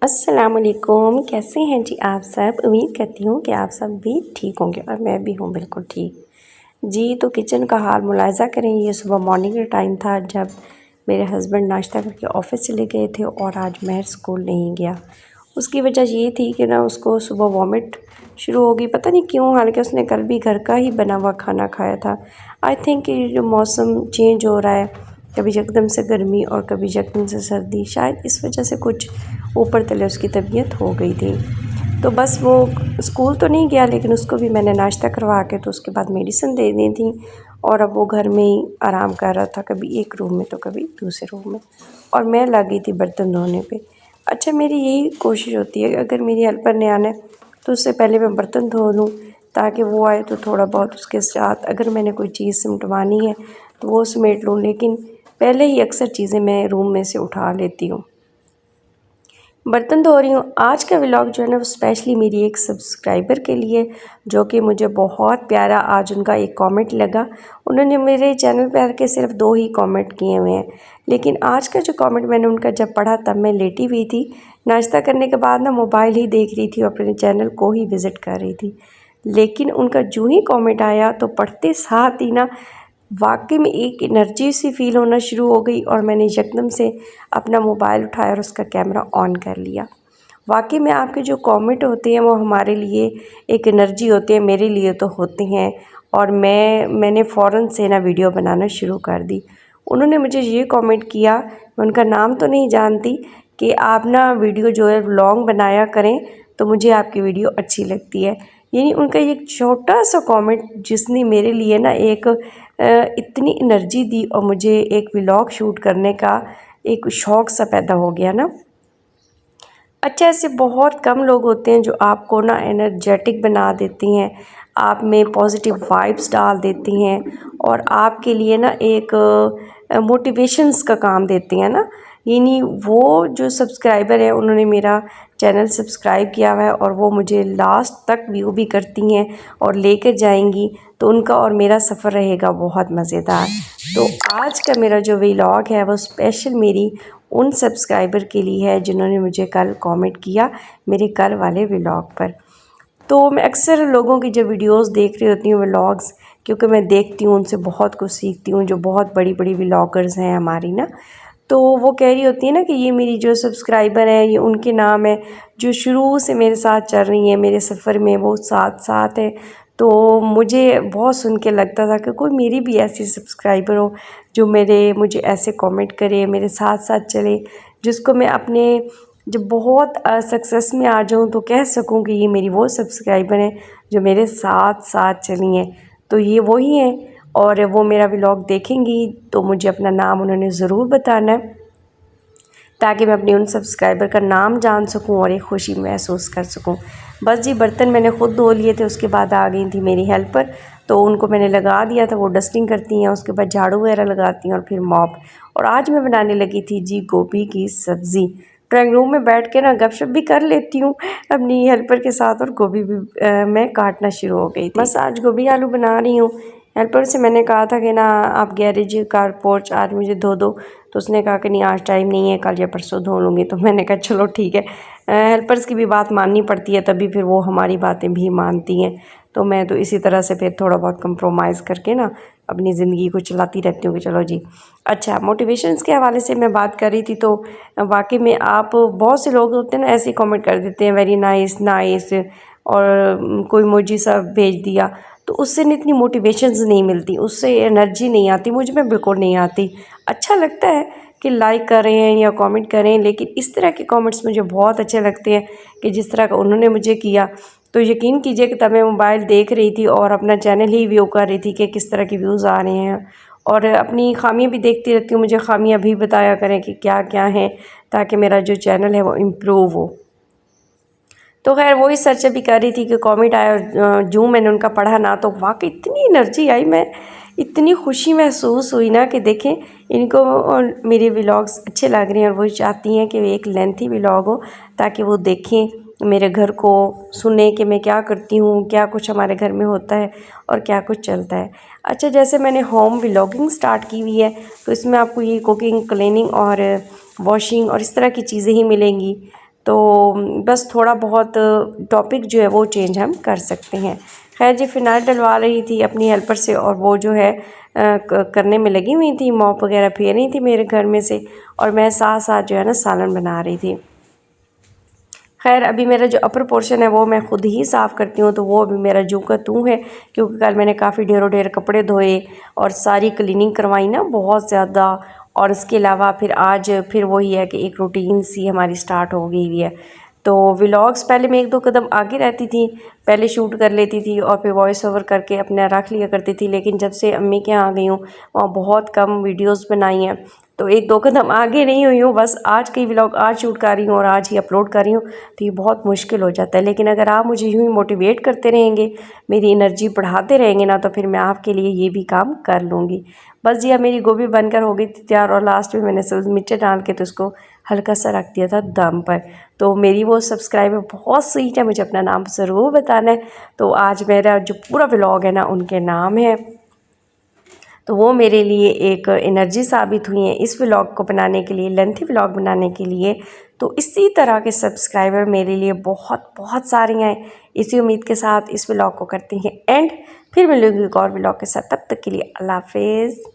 अस्सलामुअलैकुम, कैसे हैं जी आप सब। उम्मीद करती हूँ कि आप सब भी ठीक होंगे और मैं भी हूँ बिल्कुल ठीक जी। तो किचन का हाल मुलाहिज़ा करें। ये सुबह मॉर्निंग का टाइम था जब मेरे हस्बैंड नाश्ता करके ऑफ़िस चले गए थे और आज महर स्कूल नहीं गया। उसकी वजह ये थी कि ना उसको सुबह वॉमिट शुरू हो गई, पता नहीं क्यों, हालांकि उसने कल भी घर का ही बना हुआ खाना खाया था। आई थिंक ये जो मौसम चेंज हो रहा है, कभी यकदम से गर्मी और कभी यकदम से सर्दी, शायद इस वजह से कुछ ऊपर तले उसकी तबीयत हो गई थी। तो बस वो स्कूल तो नहीं गया, लेकिन उसको भी मैंने नाश्ता करवा के तो उसके बाद मेडिसिन दे दी थी और अब वो घर में ही आराम कर रहा था, कभी एक रूम में तो कभी दूसरे रूम में, और मैं लगी थी बर्तन धोने पे। अच्छा, मेरी यही कोशिश होती है कि अगर मेरी हेल्पर ने आना है तो उससे पहले मैं बर्तन धो लूँ, ताकि वो आए तो थोड़ा बहुत उसके साथ अगर मैंने कोई चीज़ सिमटवानी है तो वो समेट लूँ। लेकिन पहले ही अक्सर चीज़ें मैं रूम में से उठा लेती हूँ, बर्तन धो रही हूँ। आज का व्लॉग जो है ना वो स्पेशली मेरी एक सब्सक्राइबर के लिए, जो कि मुझे बहुत प्यारा आज उनका एक कमेंट लगा। उन्होंने मेरे चैनल पे आके सिर्फ 2 ही कमेंट किए हुए हैं, लेकिन आज का जो कमेंट मैंने उनका जब पढ़ा तब मैं लेटी हुई थी, नाश्ता करने के बाद ना मोबाइल ही देख रही थी और अपने चैनल को ही विज़िट कर रही थी। लेकिन उनका जो ही कमेंट आया तो पढ़ते साथ ही ना वाकई में एक एनर्जी सी फील होना शुरू हो गई और मैंने यकदम से अपना मोबाइल उठाया और उसका कैमरा ऑन कर लिया। वाकई में आपके जो कमेंट होते हैं वो हमारे लिए एक एनर्जी होती है, मेरे लिए तो होते हैं। और मैंने फ़ौरन से ना वीडियो बनाना शुरू कर दी। उन्होंने मुझे ये कमेंट किया, मैं उनका नाम तो नहीं जानती, कि आप ना वीडियो जो है लॉन्ग बनाया करें तो मुझे आपकी वीडियो अच्छी लगती है। यानी उनका एक छोटा सा कमेंट जिसने मेरे लिए ना एक इतनी एनर्जी दी और मुझे एक व्लॉग शूट करने का एक शौक़ सा पैदा हो गया ना। अच्छा, ऐसे बहुत कम लोग होते हैं जो आपको ना एनर्जेटिक बना देती हैं, आप में पॉजिटिव वाइब्स डाल देती हैं और आपके लिए ना एक मोटिवेशंस का काम देती हैं ना। यानी वो जो सब्सक्राइबर है उन्होंने मेरा चैनल सब्सक्राइब किया हुआ है और वो मुझे लास्ट तक व्यू भी करती हैं और लेकर जाएंगी, तो उनका और मेरा सफ़र रहेगा बहुत मज़ेदार। तो आज का मेरा जो व्लॉग है वो स्पेशल मेरी उन सब्सक्राइबर के लिए है जिन्होंने मुझे कल कमेंट किया मेरे कल वाले व्लॉग पर। तो मैं अक्सर लोगों की जब वीडियोस देख रही होती हूँ व्लॉग्स, क्योंकि मैं देखती हूँ उनसे बहुत कुछ सीखती हूँ, जो बहुत बड़ी बड़ी व्लॉगर्स हैं हमारी ना, तो वो कह रही होती है ना कि ये मेरी जो सब्सक्राइबर है ये उनके नाम है, जो शुरू से मेरे साथ चल रही हैं, मेरे सफ़र में वो साथ साथ है। तो मुझे बहुत सुन के लगता था कि कोई मेरी भी ऐसी सब्सक्राइबर हो जो मुझे ऐसे कमेंट करे, मेरे साथ साथ चले, जिसको मैं अपने जब बहुत सक्सेस में आ जाऊं तो कह सकूं कि ये मेरी वो सब्सक्राइबर हैं जो मेरे साथ साथ चली हैं। तो ये वही हैं और वो मेरा व्लॉग देखेंगी तो मुझे अपना नाम उन्होंने ज़रूर बताना है, ताकि मैं अपनी उन सब्सक्राइबर का नाम जान सकूं और एक खुशी महसूस कर सकूं। बस जी, बर्तन मैंने ख़ुद धो लिए थे, उसके बाद आ गई थी मेरी हेल्पर, तो उनको मैंने लगा दिया था, वो डस्टिंग करती हैं, उसके बाद झाड़ू वगैरह लगाती हैं और फिर मॉप। और आज मैं बनाने लगी थी जी गोभी की सब्ज़ी। ड्राइंग रूम में बैठ के ना गपशप भी कर लेती हूँ अपनी हेल्पर के साथ और गोभी भी मैं काटना शुरू हो गई थी। बस आज गोभी आलू बना रही हूँ। हेल्पर से मैंने कहा था कि ना आप गैरेज कार पोर्च आज मुझे धो दो, तो उसने कहा कि नहीं आज टाइम नहीं है, कल या परसों धो लूँगी। तो मैंने कहा चलो ठीक है, हेल्पर्स की भी बात माननी पड़ती है, तभी फिर वो हमारी बातें भी मानती हैं। तो मैं तो इसी तरह से फिर थोड़ा बहुत कंप्रोमाइज़ करके ना अपनी ज़िंदगी को चलाती रहती हूँ कि चलो जी। अच्छा, मोटिवेशंस के हवाले से मैं बात कर रही थी, तो वाकई में आप बहुत से लोग होते हैं ना ऐसे ही कमेंट कर देते हैं वेरी नाइस नाइस, और कोई इमोजी सा भेज दिया, तो उससे न इतनी मोटिवेशंस नहीं मिलती, उससे एनर्जी नहीं आती, मुझ में बिल्कुल नहीं आती। अच्छा लगता है कि लाइक करें या कमेंट करें, लेकिन इस तरह के कमेंट्स मुझे बहुत अच्छे लगते हैं कि जिस तरह का उन्होंने मुझे किया। तो यकीन कीजिए कि तब मैं मोबाइल देख रही थी और अपना चैनल ही व्यू कर रही थी कि किस तरह के व्यूज़ आ रहे हैं, और अपनी खामियां भी देखती रहती हूँ। मुझे खामियां भी बताया करें कि क्या क्या हैं, ताकि मेरा जो चैनल है वो इम्प्रूव हो। तो खैर वही सर्च भी कर रही थी कि कमेंट आया और जो मैंने उनका पढ़ा ना, तो वाकई इतनी एनर्जी आई, मैं इतनी खुशी महसूस हुई ना कि देखें इनको और मेरे व्लॉग्स अच्छे लग रहे हैं और वो चाहती हैं कि एक लेंथी व्लॉग हो, ताकि वो देखें मेरे घर को, सुने कि मैं क्या करती हूँ, क्या कुछ हमारे घर में होता है और क्या कुछ चलता है। अच्छा, जैसे मैंने होम व्लॉगिंग स्टार्ट की हुई है, तो इसमें आपको ये कुकिंग, क्लीनिंग और वॉशिंग और इस तरह की चीज़ें ही मिलेंगी। तो बस थोड़ा बहुत टॉपिक जो है वो चेंज हम कर सकते हैं। खैर जी, फिनाइल डलवा रही थी अपनी हेल्पर से और वो जो है करने में लगी हुई थी, मॉप वगैरह फेर रही थी मेरे घर में से, और मैं साथ साथ जो है ना सालन बना रही थी। खैर अभी मेरा जो अपर पोर्शन है वो मैं ख़ुद ही साफ़ करती हूँ, तो वो अभी मेरा जूं का तूं है, क्योंकि कल मैंने काफ़ी ढेर कपड़े धोए और सारी क्लीनिंग करवाई ना बहुत ज़्यादा। और इसके अलावा फिर आज फिर वही है कि एक रूटीन सी हमारी स्टार्ट हो गई है। तो व्लॉग्स पहले मैं 1-2 कदम आगे रहती थी, पहले शूट कर लेती थी और फिर वॉइस ओवर करके अपना रख लिया करती थी, लेकिन जब से अम्मी के यहाँ आ गई हूँ वहाँ बहुत कम वीडियोस बनाई हैं, तो 1-2 कदम आगे नहीं हुई हूँ। बस आज की व्लॉग आज शूट कर रही हूँ और आज ही अपलोड कर रही हूँ, तो ये बहुत मुश्किल हो जाता है। लेकिन अगर आप मुझे यूँ ही मोटिवेट करते रहेंगे, मेरी एनर्जी बढ़ाते रहेंगे ना, तो फिर मैं आपके लिए ये भी काम कर लूँगी। बस जी, अब मेरी गोभी बनकर हो गई थी तैयार और लास्ट में मैंने सब मिर्ची डाल के तो उसको हल्का सा रख दिया था दम पर। तो मेरी वो सब्सक्राइबर बहुत स्वीट है, मुझे अपना नाम ज़रूर बताना है। तो आज मेरा जो पूरा व्लॉग है ना उनके नाम है, तो वो मेरे लिए एक एनर्जी साबित हुई है इस व्लॉग को बनाने के लिए, लेंथी व्लॉग बनाने के लिए। तो इसी तरह के सब्सक्राइबर मेरे लिए बहुत बहुत सारे हैं। इसी उम्मीद के साथ इस व्लॉग को करते हैं एंड, फिर मिलूंगी एक और व्लॉग के साथ। तब तक के लिए अल्लाह हाफिज़।